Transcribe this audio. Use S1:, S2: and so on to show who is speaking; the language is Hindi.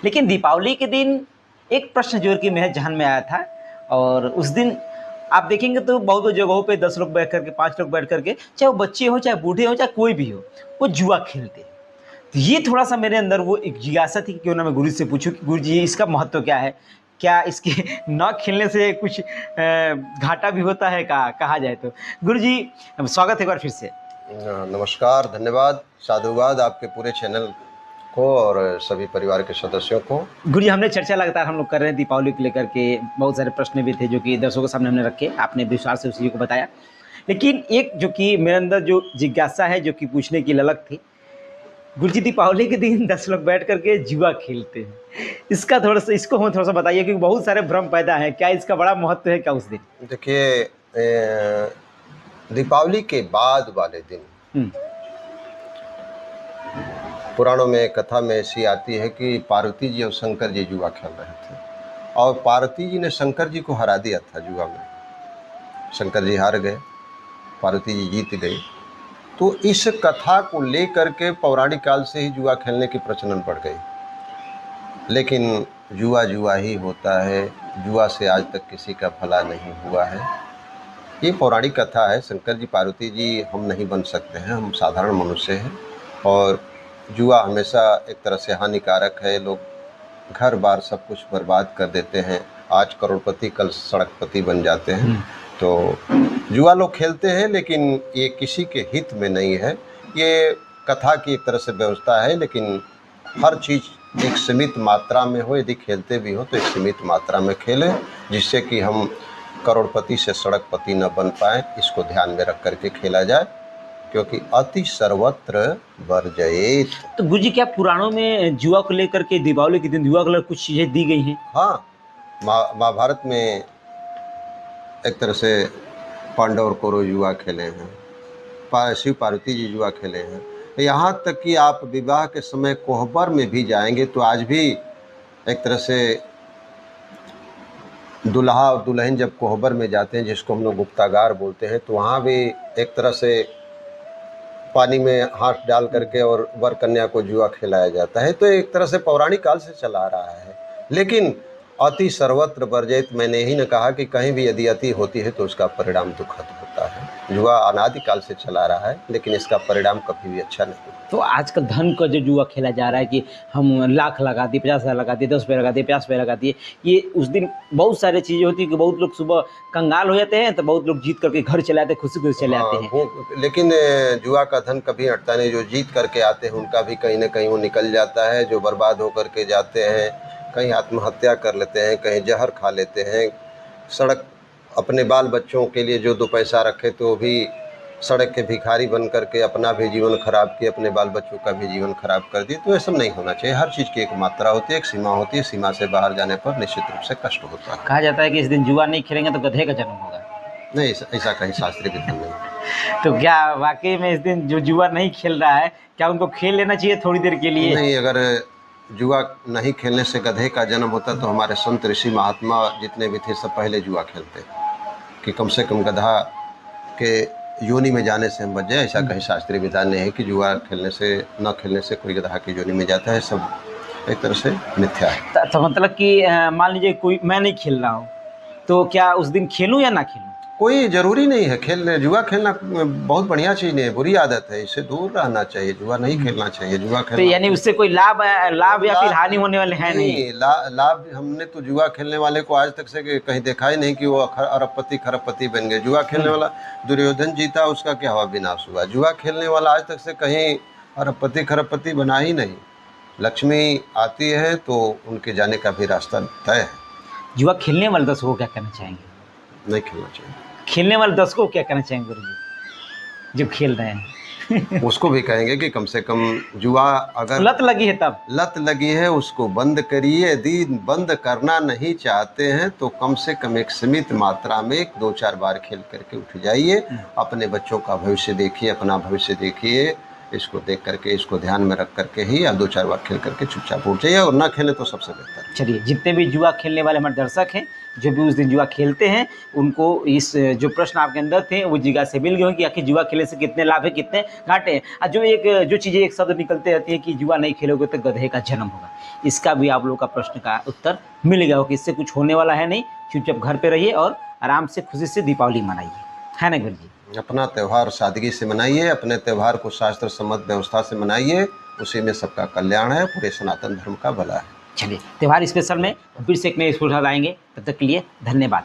S1: लेकिन दीपावली के दिन एक प्रश्न जोर के मेरे ज़हन में आया था, और उस दिन आप देखेंगे तो बहुत जगहों पे 10 लोग बैठ करके, 5 लोग बैठ करके, चाहे वो बच्चे हों, चाहे बूढ़े हों, चाहे कोई भी हो, वो जुआ खेलते हैं। तो ये थोड़ा-सा मेरे अंदर वो एक जिज्ञासा थी कि क्यों ना मैं गुरु जी से पूछूँ कि गुरु जी इसका महत्व क्या है? क्या इसके ना खेलने से कुछ घाटा भी होता है कहा जाए तो? गुरु जी स्वागत है एक बार फिर से।
S2: नमस्कार, धन्यवाद, साधुवाद आपके पूरे चैनल को और सभी परिवार के सदस्यों को।
S1: गुरु जी हमने चर्चा लगातार हम लोग कर रहे हैं दीपावली को लेकर के, बहुत सारे प्रश्न भी थे जो कि दर्शकों के सामने हमने रखे, आपने विस्तार से उस चीज़ को बताया। लेकिन एक जो कि मेरे अंदर जो जिज्ञासा है, जो कि पूछने की ललक थी, गुरु जी दीपावली के दिन 10 लोग बैठ करके जुआ खेलते हैं, इसका थोड़ा-सा इसको हमें थोड़ा-सा बताइए क्योंकि बहुत सारे भ्रम पैदा हैं, क्या इसका बड़ा महत्व है क्या उस दिन?
S2: देखिए, दीपावली के बाद वाले दिन
S1: हुँ,
S2: पुराणों में, कथा में ऐसी आती है कि पार्वती जी और शंकर जी जुआ खेल रहे थे और पार्वती जी ने शंकर जी को हरा दिया था जुआ में। शंकर जी हार गए, पार्वती जी जीत गई। तो इस कथा को लेकर के पौराणिक काल से ही जुआ खेलने की प्रचलन बढ़ गई। लेकिन जुआ जुआ ही होता है, जुआ से आज तक किसी का भला नहीं हुआ है। ये पौराणिक कथा है। शंकर जी, पार्वती जी हम नहीं बन सकते हैं, हम साधारण मनुष्य हैं और जुआ हमेशा एक तरह से हानिकारक है। लोग घर बार सब कुछ बर्बाद कर देते हैं। आज करोड़पति कल सड़कपति बन जाते हैं। तो जुआ लोग खेलते हैं, लेकिन ये किसी के हित में नहीं है। ये कथा की एक तरह से व्यवस्था है, लेकिन हर चीज़ एक सीमित मात्रा में हो। यदि खेलते भी हो तो एक सीमित मात्रा में खेलें, जिससे कि हम करोड़पति से सड़कपति न बन पाएँ। इसको ध्यान में रख करके खेला जाए, क्योंकि अति सर्वत्र वर्जयेत।
S1: तो गुरु जी क्या पुराणों में जुआ को लेकर के दीपावली के दिन जुआ को लेकर कुछ चीज़ें दी गई हैं?
S2: हाँ, महाभारत में एक तरह से पांडव और कौरव जुआ खेले हैं, शिव पार्वती जी जुआ खेले हैं। यहाँ तक कि आप विवाह के समय कोहबर में भी जाएंगे तो आज भी एक तरह से दुल्हा और दुल्हन जब कोहबर में जाते हैं, जिसको हम लोग गुप्तागार बोलते हैं, तो वहाँ भी एक तरह से पानी में हाथ डाल करके और वर कन्या को जुआ खिलाया जाता है। तो एक तरह से पौराणिक काल से चला आ रहा है। लेकिन अति सर्वत्र वर्जयेत, मैंने यही न कहा कि कहीं भी यदि अति होती है तो उसका परिणाम दुखद होता है। जुआ अनादिकाल से चला रहा है, लेकिन इसका परिणाम कभी भी अच्छा नहीं।
S1: तो आजकल धन का जो जुआ खेला जा रहा है कि हम लाख लगा दिए, 50,000 लगा दिए, 10 रुपये लगा दिए, 50 रुपये लगा दिए, ये उस दिन बहुत सारी चीज़ें होती हैं कि बहुत लोग सुबह कंगाल हो जाते हैं, तो बहुत लोग जीत करके घर चले आते हैं, खुशी-खुशी चले आते हैं।
S2: लेकिन जुआ का धन कभी हटता नहीं। जो जीत करके आते हैं उनका भी कहीं ना कहीं वो निकल जाता है। जो बर्बाद होकर के जाते हैं, कहीं आत्महत्या कर लेते हैं, कहीं जहर खा लेते हैं। सड़क अपने बाल बच्चों के लिए जो 2 पैसा रखे तो भी सड़क के भिखारी बन करके अपना भी जीवन खराब किए, अपने बाल बच्चों का भी जीवन खराब कर दिए। तो ये सब नहीं होना चाहिए। हर चीज़ की एक मात्रा होती है, एक सीमा होती है। सीमा से बाहर जाने पर निश्चित रूप से कष्ट होता है।
S1: कहा जाता है कि इस दिन जुआ नहीं खेलेंगे तो गधे का जन्म होगा।
S2: नहीं, ऐसा कहीं शास्त्रीय विधान नहीं।
S1: तो क्या वाकई में इस दिन जो जुआ नहीं खेल रहा है, क्या उनको खेल लेना चाहिए थोड़ी देर के लिए?
S2: नहीं, अगर जुआ नहीं खेलने से गधे का जन्म होता तो हमारे संत ऋषि महात्मा जितने भी थे सब पहले जुआ खेलते, कि कम से कम गधा के योनि में जाने से हम बच जाए। ऐसा कहीं शास्त्रीय विधान नहीं है कि जुआ खेलने से, न खेलने से कोई गधा की योनि में जाता है। सब एक तरह से मिथ्या है।
S1: तो मतलब कि मान लीजिए कोई, मैं नहीं खेल रहा हूँ, तो क्या उस दिन खेलूँ या ना खेलूँ?
S2: कोई ज़रूरी नहीं है खेलने। जुआ खेलना बहुत बढ़िया चीज़ नहीं है, बुरी आदत है। इससे दूर रहना चाहिए। जुआ नहीं खेलना चाहिए। जुआ
S1: तो
S2: खेलना
S1: यानी उससे कोई लाभ या फिर हानि होने वाले हैं नहीं?
S2: लाभ हमने तो जुआ खेलने वाले को आज तक से कहीं देखा ही नहीं कि वो अरबपति खरबपति बन गए। जुआ खेलने वाला दुर्योधन जीता, उसका क्या हुआ? विनाश हुआ। जुआ खेलने वाला आज तक से कहीं अरबपति खरबपति बना ही नहीं। लक्ष्मी आती है तो उनके जाने का भी रास्ता तय है।
S1: जुआ खेलने वाले दर्शकों को क्या करना चाहेंगे?
S2: नहीं खेलना चाहिए।
S1: खेलने वाले दर्शकों को क्या करना चाहेंगे गुरु जी, जो खेल रहे हैं?
S2: उसको भी कहेंगे कि कम से कम जुआ अगर
S1: लत लगी है तब
S2: लत लगी है उसको बंद करिए। यदि बंद करना नहीं चाहते हैं तो कम से कम एक सीमित मात्रा में 2-4 बार खेल करके उठ जाइए। अपने बच्चों का भविष्य देखिए, अपना भविष्य देखिए। इसको देख करके, इसको ध्यान में रख करके ही आप 2-4 बार खेल करके चुपचाप उठ जाइए, और ना खेलें तो सबसे बेहतर है।
S1: चलिए, जितने भी जुआ खेलने वाले हमारे दर्शक हैं, जो भी उस दिन जुआ खेलते हैं, उनको इस जो प्रश्न आपके अंदर थे वो जगह से मिल गए हों कि आखिर जुआ खेलने से कितने लाभ है, कितने घाटे हैं। और जो चीज़ें एक शब्द निकलते रहती है कि जुआ नहीं खेलोगे तो गधे का जन्म होगा, इसका भी आप लोग का प्रश्न का उत्तर मिल गया हो कि इससे कुछ होने वाला है नहीं। चुपचाप घर पे रहिए और आराम से खुशी से दीपावली मनाइए, है ना गुरु जी?
S2: अपना त्यौहार सादगी से मनाइए, अपने त्यौहार को शास्त्र सम्मत व्यवस्था से मनाइए, उसी में सबका कल्याण है, पूरे सनातन धर्म का भला है।
S1: चलिए, त्यौहार स्पेशल में फिर से एक नए एपिसोड आएंगे, तब तक के लिए धन्यवाद।